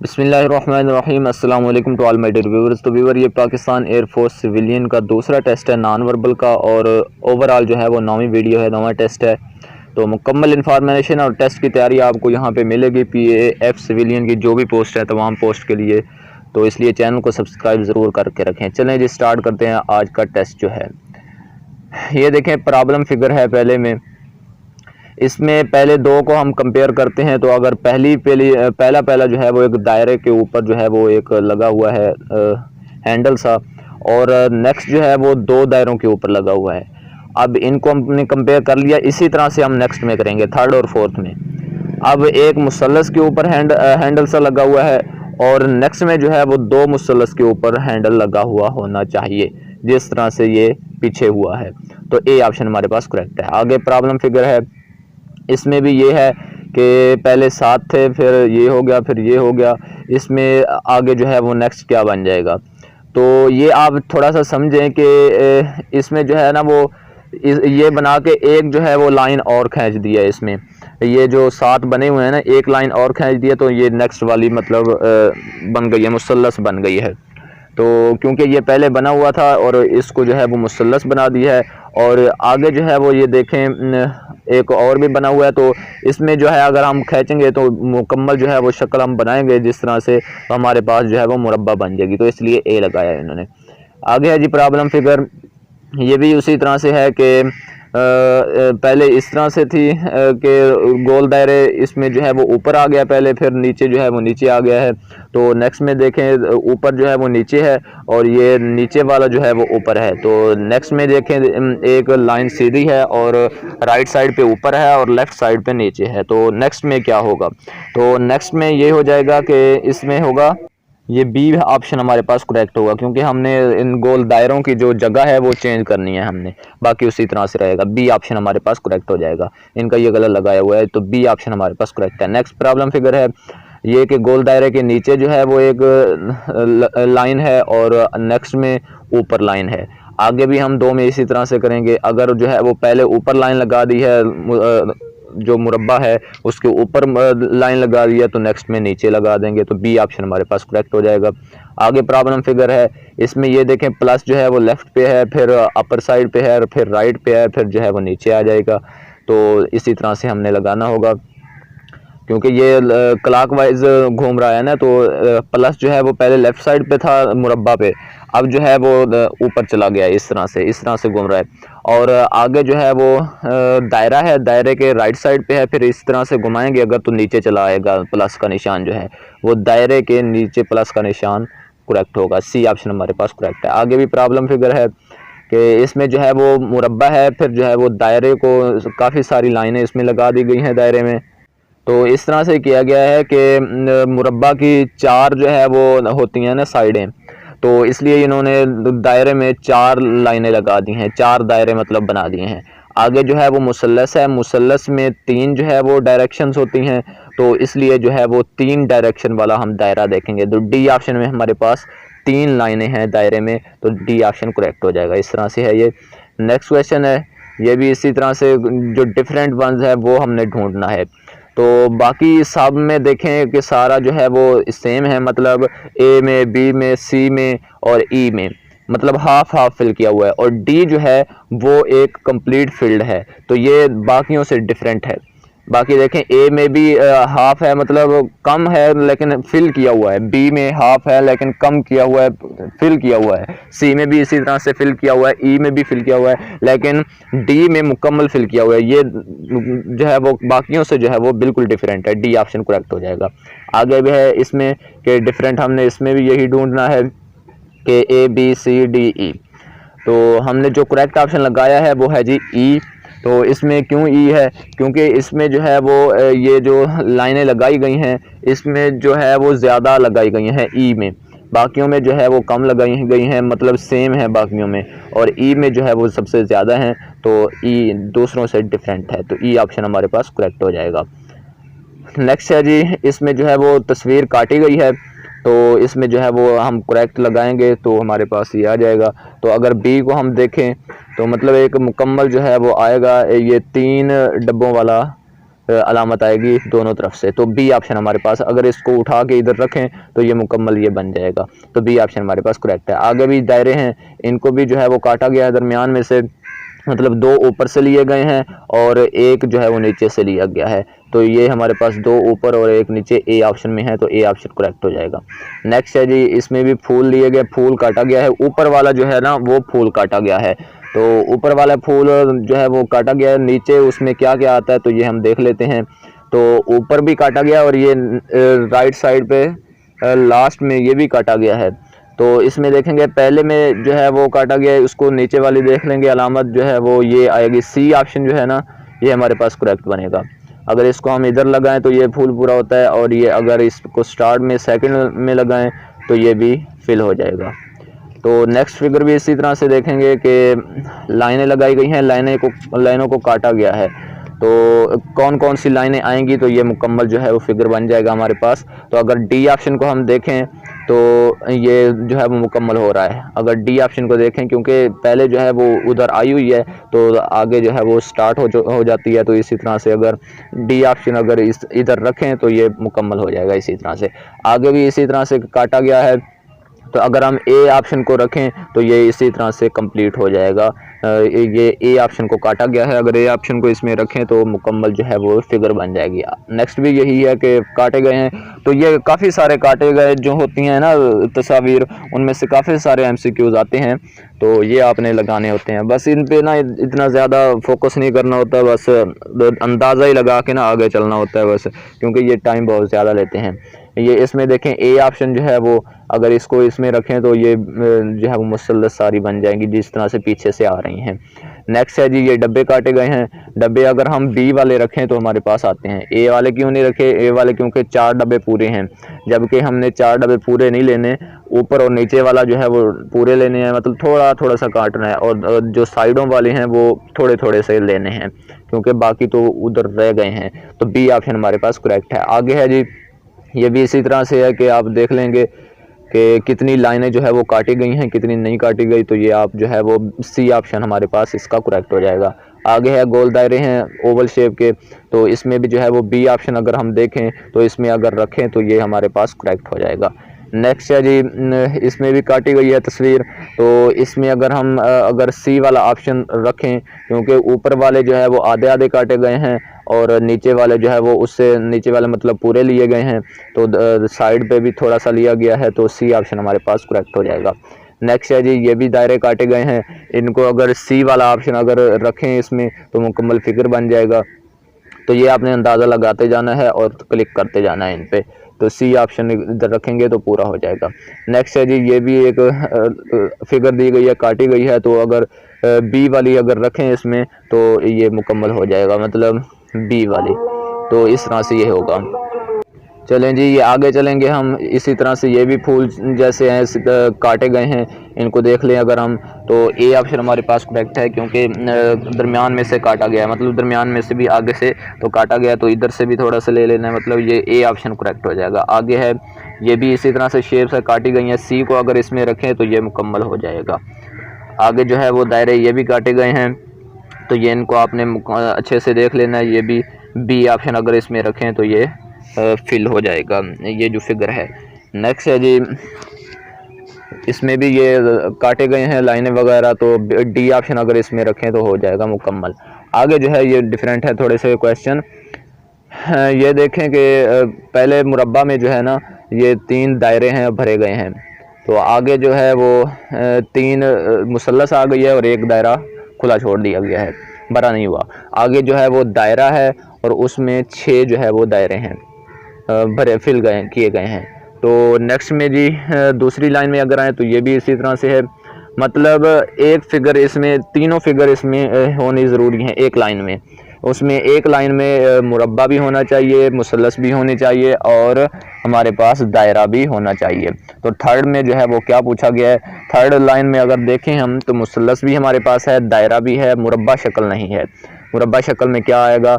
बिस्मिल्लाहिर्रहमानिर्रहीम अस्सलाम वालेकुम to all my dear viewers. तो व्यूअर ये पाकिस्तान एयरफोर्स सिविलियन का दूसरा टेस्ट है नॉन वर्बल का, और ओवरऑल जो है वो 9वीं वीडियो है, 9वां टेस्ट है। तो मुकम्मल इन्फॉर्मेशन और टेस्ट की तैयारी आपको यहाँ पे मिलेगी PAF सिविलियन की जो भी पोस्ट है तमाम पोस्ट के लिए। तो इसलिए चैनल को सब्सक्राइब ज़रूर करके रखें। चलें जी स्टार्ट करते हैं आज का टेस्ट जो है। ये देखें प्रॉब्लम फिगर है पहले में, इसमें पहले दो को हम कंपेयर करते हैं। तो अगर पहला जो है वो एक दायरे के ऊपर जो है वो एक लगा हुआ है हैंडल सा, और नेक्स्ट जो है वो दो दायरों के ऊपर लगा हुआ है। अब इनको हमने कंपेयर कर लिया, इसी तरह से हम नेक्स्ट में करेंगे थर्ड और फोर्थ में। अब एक मुसल्लस के ऊपर हैंडल सा लगा हुआ है, और नेक्स्ट में जो है वो दो मुसल्लस के ऊपर हैंडल लगा हुआ होना चाहिए, जिस तरह से ये पीछे हुआ है। तो ए ऑप्शन हमारे पास करेक्ट है। आगे प्रॉब्लम फिगर है, इसमें भी ये है कि पहले 7 थे, फिर ये हो गया, फिर ये हो गया। इसमें आगे जो है वो नेक्स्ट क्या बन जाएगा, तो ये आप थोड़ा सा समझें कि इसमें जो है ना वो ये बना के एक जो है वो लाइन और खींच दिया है। इसमें ये जो 7 बने हुए हैं ना, एक लाइन और खींच दिया, तो ये नेक्स्ट वाली मतलब बन गई है, मुसल्लस बन गई है। तो क्योंकि ये पहले बना हुआ था और इसको जो है वो मुसल्लस बना दिया है, और आगे जो है वो ये देखें एक और भी बना हुआ है। तो इसमें जो है अगर हम खींचेंगे तो मुकम्मल जो है वो शक्ल हम बनाएंगे जिस तरह से, तो हमारे पास जो है वो मुरब्बा बन जाएगी। तो इसलिए ए लगाया है इन्होंने। आगे है जी प्रॉब्लम फिगर, ये भी उसी तरह से है कि पहले इस तरह से थी कि गोल दायरे, इसमें जो है वो ऊपर आ गया पहले, फिर नीचे जो है वो नीचे आ गया है। तो नेक्स्ट में देखें ऊपर जो है वो नीचे है, और ये नीचे वाला जो है वो ऊपर है। तो नेक्स्ट में देखें एक लाइन सीधी है, और राइट साइड पे ऊपर है और लेफ्ट साइड पे नीचे है। तो नेक्स्ट में क्या होगा, तो नेक्स्ट में ये हो जाएगा कि इसमें होगा ये बी ऑप्शन हमारे पास करेक्ट होगा, क्योंकि हमने इन गोल दायरों की जो जगह है वो चेंज करनी है हमने, बाकी उसी तरह से रहेगा। बी ऑप्शन हमारे पास करेक्ट हो जाएगा। इनका ये गलत लगाया हुआ है, तो बी ऑप्शन हमारे पास करेक्ट है। नेक्स्ट प्रॉब्लम फिगर है ये कि गोल दायरे के नीचे जो है वो एक लाइन है, और नेक्स्ट में ऊपर लाइन है। आगे भी हम दो में इसी तरह से करेंगे। अगर जो है वो पहले ऊपर लाइन लगा दी है, जो मुरब्बा है उसके ऊपर लाइन लगा दिया, तो नेक्स्ट में नीचे लगा देंगे। तो बी ऑप्शन हमारे पास करेक्ट हो जाएगा। आगे प्रॉब्लम फिगर है, इसमें ये देखें प्लस जो है वो लेफ्ट पे है, फिर अपर साइड पे है, फिर राइट पे है, फिर जो है वो नीचे आ जाएगा। तो इसी तरह से हमने लगाना होगा, क्योंकि ये क्लॉकवाइज घूम रहा है ना। तो प्लस जो है वो पहले लेफ्ट साइड पे था मुरब्बा पे, अब जो है वो ऊपर चला गया है, इस तरह से घूम रहा है। और आगे जो है वो दायरा है, दायरे के राइट साइड पे है, फिर इस तरह से घुमाएंगे अगर तो नीचे चला आएगा। प्लस का निशान जो है वो दायरे के नीचे प्लस का निशान करेक्ट होगा। सी ऑप्शन हमारे पास करेक्ट है। आगे भी प्रॉब्लम फिगर है कि इसमें जो है वो मुरब्बा है, फिर जो है वो दायरे को काफ़ी सारी लाइनें इसमें लगा दी गई हैं दायरे में। तो इस तरह से किया गया है कि मुरब्बा की 4 जो है वो होती हैं ना साइडें, तो इसलिए इन्होंने दायरे में 4 लाइनें लगा दी हैं, 4 दायरे मतलब बना दिए हैं। आगे जो है वो मुसल्लस है, मुसल्लस में 3 जो है वो डायरेक्शंस होती हैं, तो इसलिए जो है वो 3 डायरेक्शन वाला हम दायरा देखेंगे। तो डी ऑप्शन में हमारे पास 3 लाइनें हैं दायरे में, तो डी ऑप्शन करेक्ट हो जाएगा। इस तरह से है ये। नेक्स्ट क्वेश्चन है, ये भी इसी तरह से जो डिफरेंट वंस है वो हमने ढूंढना है। तो बाकी सब में देखें कि सारा जो है वो सेम है, मतलब ए में, बी में, सी में और ई में, मतलब हाफ हाफ फिल किया हुआ है। और डी जो है वो एक कंप्लीट फील्ड है, तो ये बाकियों से डिफरेंट है। बाकी देखें ए में भी हाफ है, मतलब कम है लेकिन फिल किया हुआ है। बी में हाफ है लेकिन कम किया हुआ है, फिल किया हुआ है। सी में भी इसी तरह से फिल किया हुआ है, ई में भी फिल किया हुआ है, लेकिन डी में मुकम्मल फिल किया हुआ है। ये जो है वो बाकियों से जो है वो बिल्कुल डिफरेंट है। डी ऑप्शन करेक्ट हो जाएगा। आगे भी है इसमें कि डिफरेंट, हमने इसमें भी यही ढूंढना है कि A B C D E. तो हमने जो करेक्ट ऑप्शन लगाया है वो है जी ई। तो इसमें क्यों ई है, क्योंकि इसमें जो है वो ये जो लाइनें लगाई गई हैं इसमें जो है वो ज़्यादा लगाई गई हैं ई में, बाकियों में जो है वो कम लगाई गई हैं, मतलब सेम है बाकियों में, और ई में जो है वो सबसे ज़्यादा हैं। तो ई दूसरों से डिफरेंट है, तो ई ऑप्शन हमारे पास करेक्ट हो जाएगा। नेक्स्ट है जी, इसमें जो है वो तस्वीर काटी गई है, तो इसमें जो है वो हम करेक्ट लगाएंगे तो हमारे पास ये आ जाएगा। तो अगर बी को हम देखें तो मतलब एक मुकम्मल जो है वो आएगा, ये 3 डब्बों वाला अलामत आएगी दोनों तरफ से। तो बी ऑप्शन हमारे पास, अगर इसको उठा के इधर रखें तो ये मुकम्मल ये बन जाएगा। तो बी ऑप्शन हमारे पास करेक्ट है। आगे भी दायरे हैं, इनको भी जो है वो काटा गया है दरमियान में से, मतलब दो ऊपर से लिए गए हैं और एक जो है वो नीचे से लिया गया है। तो ये हमारे पास दो ऊपर और एक नीचे ए ऑप्शन में है, तो ए ऑप्शन करेक्ट हो जाएगा। नेक्स्ट है जी, इसमें भी फूल लिए गए, फूल काटा गया है, ऊपर वाला जो है ना वो फूल काटा गया है। तो ऊपर वाला फूल जो है वो काटा गया है, नीचे उसमें क्या क्या आता है तो ये हम देख लेते हैं। तो ऊपर भी काटा गया और ये राइट साइड पे लास्ट में ये भी काटा गया है। तो इसमें देखेंगे पहले में जो है वो काटा गया है, उसको नीचे वाली देख लेंगे, अलामत जो है वो ये आएगी, सी ऑप्शन जो है ना ये हमारे पास करेक्ट बनेगा। अगर इसको हम इधर लगाएं तो ये फुल पूरा होता है, और ये अगर इसको स्टार्ट में सेकंड में लगाएं तो ये भी फिल हो जाएगा। तो नेक्स्ट फिगर भी इसी तरह से देखेंगे कि लाइनें लगाई गई हैं, लाइनों को काटा गया है। तो कौन कौन सी लाइनें आएंगी तो ये मुकम्मल जो है वो फिगर बन जाएगा हमारे पास। तो अगर डी ऑप्शन को हम देखें तो ये जो है वो मुकम्मल हो रहा है। अगर डी ऑप्शन को देखें, क्योंकि पहले जो है वो उधर आई हुई है तो आगे जो है वो स्टार्ट हो जाती है। तो इसी तरह से अगर डी ऑप्शन अगर इधर रखें तो ये मुकम्मल हो जाएगा। इसी तरह से आगे भी इसी तरह से काटा गया है। तो अगर हम ए ऑप्शन को रखें तो ये इसी तरह से कंप्लीट हो जाएगा। ये ए ऑप्शन को काटा गया है, अगर ए ऑप्शन को इसमें रखें तो मुकम्मल जो है वो फिगर बन जाएगी। नेक्स्ट भी यही है कि काटे गए हैं, तो ये काफ़ी सारे काटे गए जो होती हैं ना तस्वीर, उनमें से काफ़ी सारे एमसीक्यूज आते हैं, तो ये आपने लगाने होते हैं। बस इन पे ना इतना ज़्यादा फोकस नहीं करना होता, बस अंदाज़ा ही लगा के ना आगे चलना होता है बस, क्योंकि ये टाइम बहुत ज़्यादा लेते हैं। ये इसमें देखें ए ऑप्शन जो है वो अगर इसको इसमें रखें तो ये जो है वो मुसल्लस सारी बन जाएंगी जिस तरह से पीछे से आ रही हैं। नेक्स्ट है जी, ये डब्बे काटे गए हैं। डब्बे अगर हम बी वाले रखें तो हमारे पास आते हैं। ए वाले क्यों नहीं रखे? ए वाले क्योंकि 4 डब्बे पूरे हैं, जबकि हमने 4 डब्बे पूरे नहीं लेने, ऊपर और नीचे वाला जो है वो पूरे लेने हैं, मतलब थोड़ा थोड़ा सा काटना है, और जो साइडों वाले हैं वो थोड़े थोड़े से लेने हैं, क्योंकि बाकी तो उधर रह गए हैं। तो बी ऑप्शन हमारे पास करेक्ट है। आगे है जी, ये भी इसी तरह से है कि आप देख लेंगे कि कितनी लाइनें जो है वो काटी गई हैं, कितनी नहीं काटी गई, तो ये आप जो है वो सी ऑप्शन हमारे पास इसका करेक्ट हो जाएगा। आगे है गोल दायरे हैं ओवल शेप के, तो इसमें भी जो है वो बी ऑप्शन अगर हम देखें तो इसमें अगर रखें तो ये हमारे पास करेक्ट हो जाएगा। नेक्स्ट है जी, इसमें भी काटी गई है तस्वीर, तो इसमें अगर हम अगर सी वाला ऑप्शन रखें, क्योंकि ऊपर वाले जो है वो आधे आधे काटे गए हैं और नीचे वाले जो है वो उससे नीचे वाले मतलब पूरे लिए गए हैं, तो साइड पे भी थोड़ा सा लिया गया है, तो सी ऑप्शन हमारे पास करेक्ट हो जाएगा। नेक्स्ट है जी, ये भी दायरे काटे गए हैं, इनको अगर सी वाला ऑप्शन अगर रखें इसमें तो मुकम्मल फिगर बन जाएगा। तो ये आपने अंदाज़ा लगाते जाना है और क्लिक करते जाना है इन पे, तो सी ऑप्शन इधर रखेंगे तो पूरा हो जाएगा। नेक्स्ट है जी, ये भी एक फिगर दी गई है, काटी गई है, तो अगर बी वाली अगर रखें इसमें तो ये मुकम्मल हो जाएगा, मतलब बी वाली। तो इस तरह से ये होगा। चलें जी, ये आगे चलेंगे हम। इसी तरह से ये भी फूल जैसे हैं काटे गए हैं, इनको देख लें अगर हम, तो ए ऑप्शन हमारे पास करेक्ट है, क्योंकि दरमियान में से काटा गया है, मतलब दरमियान में से भी आगे से तो काटा गया, तो इधर से भी थोड़ा सा ले लेना है, मतलब ये ए ऑप्शन करेक्ट हो जाएगा। आगे है, ये भी इसी तरह से शेप से काटी गई हैं, सी को अगर इसमें रखें तो ये मुकम्मल हो जाएगा। आगे जो है वो दायरे ये भी काटे गए हैं, तो ये इनको आपने अच्छे से देख लेना है। ये भी बी ऑप्शन अगर इसमें रखें तो ये फिल हो जाएगा, ये जो फिगर है। नेक्स्ट है जी, इसमें भी ये काटे गए हैं लाइनें वगैरह, तो डी ऑप्शन अगर इसमें रखें तो हो जाएगा मुकम्मल। आगे जो है ये डिफरेंट है थोड़े से क्वेश्चन। ये देखें कि पहले मुरब्बा में जो है ना ये 3 दायरे हैं भरे गए हैं, तो आगे जो है वो 3 मुसल्लस आ गई है और 1 दायरा खुला छोड़ दिया गया है, भरा नहीं हुआ। आगे जो है वो दायरा है और उसमें 6 जो है वो दायरे हैं भरे फिल किए गए हैं। तो नेक्स्ट में जी दूसरी लाइन में अगर आए तो ये भी इसी तरह से है, मतलब एक फिगर इसमें, तीनों फिगर इसमें होनी ज़रूरी है एक लाइन में। उसमें एक लाइन में मुरब्बा भी होना चाहिए, मुसल्लस भी होनी चाहिए और हमारे पास दायरा भी होना चाहिए। तो थर्ड में जो है वो क्या पूछा गया है, थर्ड लाइन में अगर देखें हम तो मुसल्लस भी हमारे पास है, दायरा भी है, मुरब्बा शक्ल नहीं है। मुरब्बा शक्ल में क्या आएगा,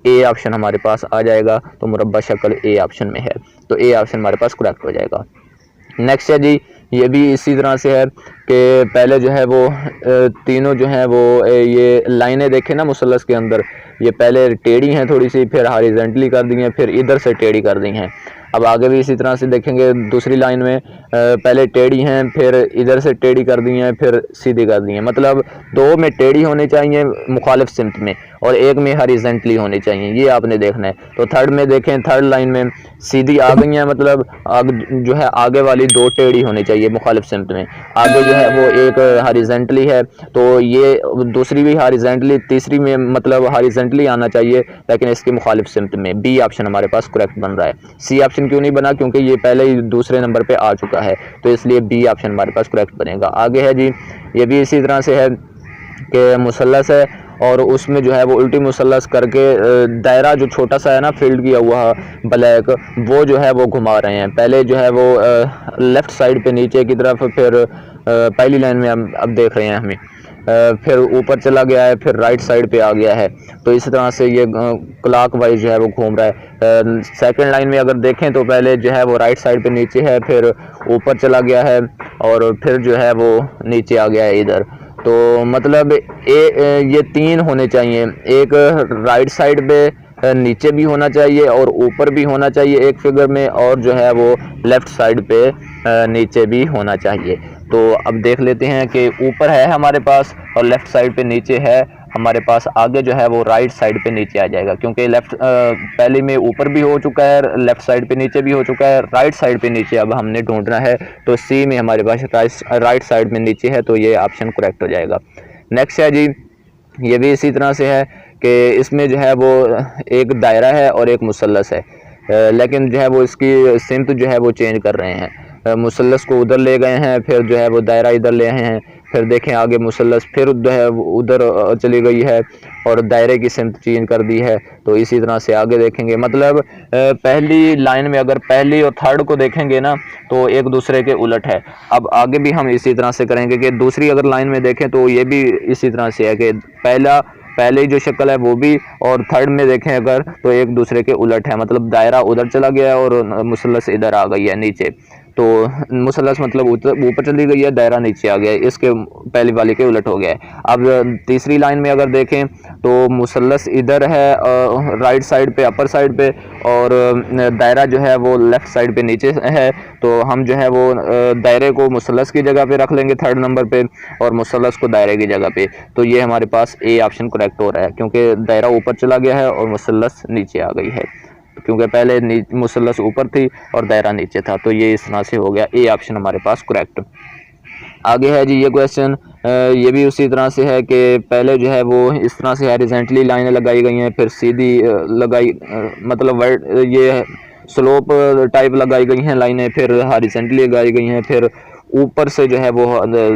ए ऑप्शन हमारे पास आ जाएगा, तो मुरब्बा शक्ल ए ऑप्शन में है, तो ए ऑप्शन हमारे पास करेक्ट हो जाएगा। नेक्स्ट है जी, ये भी इसी तरह से है कि पहले जो है वो तीनों जो है वो ये लाइनें देखें ना मुसल्लस के अंदर, ये पहले टेढ़ी हैं थोड़ी सी, फिर हॉरिजॉन्टली कर दी हैं, फिर इधर से टेढ़ी कर दी हैं। अब आगे भी इसी तरह से देखेंगे, दूसरी लाइन में पहले टेढ़ी हैं, फिर इधर से टेढ़ी कर दी हैं, फिर सीधी कर दी हैं। मतलब दो में टेढ़ी होनी चाहिए मुखालिफ सिमत में, और एक में हॉरिजॉन्टली होनी चाहिए, ये आपने देखना है। तो थर्ड में देखें, थर्ड लाइन में सीधी आ गई हैं, मतलब जो है आगे वाली दो टेढ़ी होनी चाहिए मुखालिफ सिमत में, आगे जो है वो एक हॉरिजॉन्टली है, तो ये दूसरी भी हॉरिजॉन्टली, तीसरी में मतलब हॉरिजॉन्टली आना चाहिए लेकिन इसकी मुखालिफ सिमत में। बी ऑप्शन हमारे पास करेक्ट बन रहा है। सी ऑप्शन क्यों नहीं बना? क्योंकि ये पहले ही दूसरे नंबर पे आ चुका है, तो इसलिए बी ऑप्शन हमारे पास करेक्ट बनेगा। आगे है जी, ये भी इसी तरह से है कि मुसल्लस है और उसमें जो है वो उल्टी मुसल्लस करके दायरा जो छोटा सा है ना फिल्ड किया हुआ ब्लैक, वो जो है वो घुमा रहे हैं। पहले जो है वो लेफ़्ट साइड पे नीचे की तरफ, फिर पहली लाइन में अब देख रहे हैं हमें, फिर ऊपर चला गया है, फिर राइट साइड पे आ गया है। तो इस तरह से ये क्लॉक वाइज जो है वो घूम रहा है। सेकंड लाइन में अगर देखें तो पहले जो है वो राइट साइड पे नीचे है, फिर ऊपर चला गया है, और फिर जो है वो नीचे आ गया है इधर। तो मतलब ये तीन होने चाहिए, एक राइट साइड पे नीचे भी होना चाहिए और ऊपर भी होना चाहिए एक फिगर में, और जो है वो लेफ़्ट साइड पे नीचे भी होना चाहिए। तो अब देख लेते हैं कि ऊपर है हमारे पास और लेफ़्ट साइड पे नीचे है हमारे पास, आगे जो है वो राइट साइड पे नीचे आ जाएगा, क्योंकि पहले में ऊपर भी हो चुका है, लेफ़्ट साइड पे नीचे भी हो चुका है, राइट साइड पे नीचे अब हमने ढूंढना है। तो सी में हमारे पास राइट साइड में नीचे है, तो ये ऑप्शन करेक्ट हो जाएगा। नेक्स्ट है जी, ये भी इसी तरह से है कि इसमें जो है वो एक दायरा है और एक मुसल्लस है, लेकिन जो है वो इसकी सिमत जो है वो चेंज कर रहे हैं। मुसल्लस को उधर ले गए हैं, फिर जो है वो दायरा इधर ले आए हैं, फिर देखें आगे मुसल्लस फिर जो है उधर चली गई है और दायरे की सिमत चेंज कर दी है। तो इसी तरह से आगे देखेंगे, मतलब पहली लाइन में अगर पहली और थर्ड को देखेंगे ना तो एक दूसरे के उलट है। अब आगे भी हम इसी तरह से करेंगे कि दूसरी अगर लाइन में देखें तो ये भी इसी तरह से है कि पहले जो शक्ल है वो भी, और थर्ड में देखें अगर तो एक दूसरे के उलट है, मतलब दायरा उधर चला गया है और मुसल्लस इधर आ गई है नीचे। तो मुसल्लस मतलब ऊपर चली गई है, दायरा नीचे आ गया है, इसके पहली वाली के उलट हो गया है। अब तीसरी लाइन में अगर देखें तो मुसल्लस इधर है राइट साइड पे, अपर साइड पे, और दायरा जो है वो लेफ़्ट साइड पे नीचे है। तो हम जो है वो दायरे को मुसल्लस की जगह पे रख लेंगे थर्ड नंबर पे, और मुसल्लस को दायरे की जगह पे। तो ये हमारे पास ए ऑप्शन करेक्ट हो रहा है, क्योंकि दायरा ऊपर चला गया है और मुसल्लस नीचे आ गई है, क्योंकि पहले मुसल्लस ऊपर थी और दायरा नीचे था। तो ये इस तरह से हो गया, ए ऑप्शन हमारे पास करेक्ट। आगे है जी ये क्वेश्चन, ये भी उसी तरह से है कि पहले जो है वो इस तरह से हॉरिजॉन्टली लाइनें लगाई गई हैं, फिर सीधी लगाई मतलब ये स्लोप टाइप लगाई गई हैं लाइनें, फिर हॉरिजॉन्टली लगाई गई हैं, फिर ऊपर से जो है वो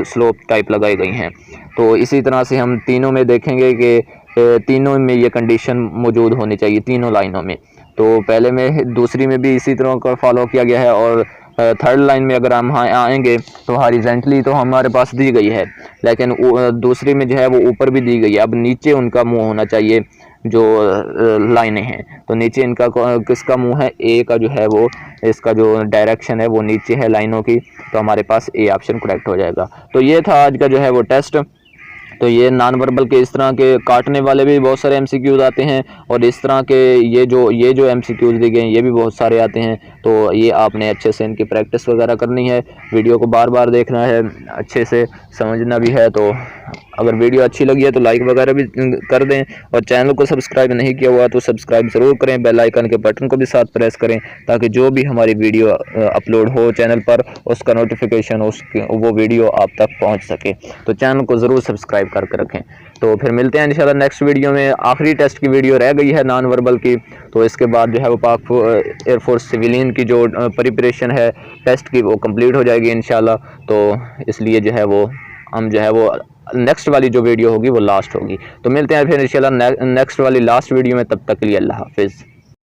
स्लोप टाइप लगाई गई हैं। तो इसी तरह से हम तीनों में देखेंगे कि तीनों में ये कंडीशन मौजूद होनी चाहिए, तीनों लाइनों में। तो पहले में दूसरी में भी इसी तरह का फॉलो किया गया है, और थर्ड लाइन में अगर हम आएंगे तो हॉरिजॉन्टली तो हमारे पास दी गई है, लेकिन दूसरी में जो है वो ऊपर भी दी गई है। अब नीचे उनका मुंह होना चाहिए जो लाइनें हैं, तो नीचे इनका किसका मुंह है? ए का जो है वो, इसका जो डायरेक्शन है वो नीचे है लाइनों की, तो हमारे पास ए ऑप्शन करेक्ट हो जाएगा। तो ये था आज का जो है वो टेस्ट। तो ये नॉन वर्बल के इस तरह के काटने वाले भी बहुत सारे एमसीक्यूज आते हैं, और इस तरह के ये जो एमसीक्यूज दिए गए हैं ये भी बहुत सारे आते हैं। तो ये आपने अच्छे से इनकी प्रैक्टिस वगैरह करनी है, वीडियो को बार बार देखना है, अच्छे से समझना भी है। तो अगर वीडियो अच्छी लगी है तो लाइक वगैरह भी कर दें, और चैनल को सब्सक्राइब नहीं किया हुआ तो सब्सक्राइब ज़रूर करें, बेल आइकन के बटन को भी साथ प्रेस करें, ताकि जो भी हमारी वीडियो अपलोड हो चैनल पर उसका नोटिफिकेशन वो वीडियो आप तक पहुंच सके। तो चैनल को ज़रूर सब्सक्राइब करके रखें। तो फिर मिलते हैं इंशाल्लाह नेक्स्ट वीडियो में। आखिरी टेस्ट की वीडियो रह गई है नॉन वर्बल की, तो इसके बाद जो है वो पाक एयरफोर्स सिविलियन की जो प्रिपरेशन है टेस्ट की वो कंप्लीट हो जाएगी इंशाल्लाह। तो इसलिए जो है वो हम जो है वो नेक्स्ट वाली जो वीडियो होगी वो लास्ट होगी। तो मिलते हैं फिर इंशाल्लाह नेक्स्ट वाली लास्ट वीडियो में, तब तक के लिए अल्लाह हाफिज़।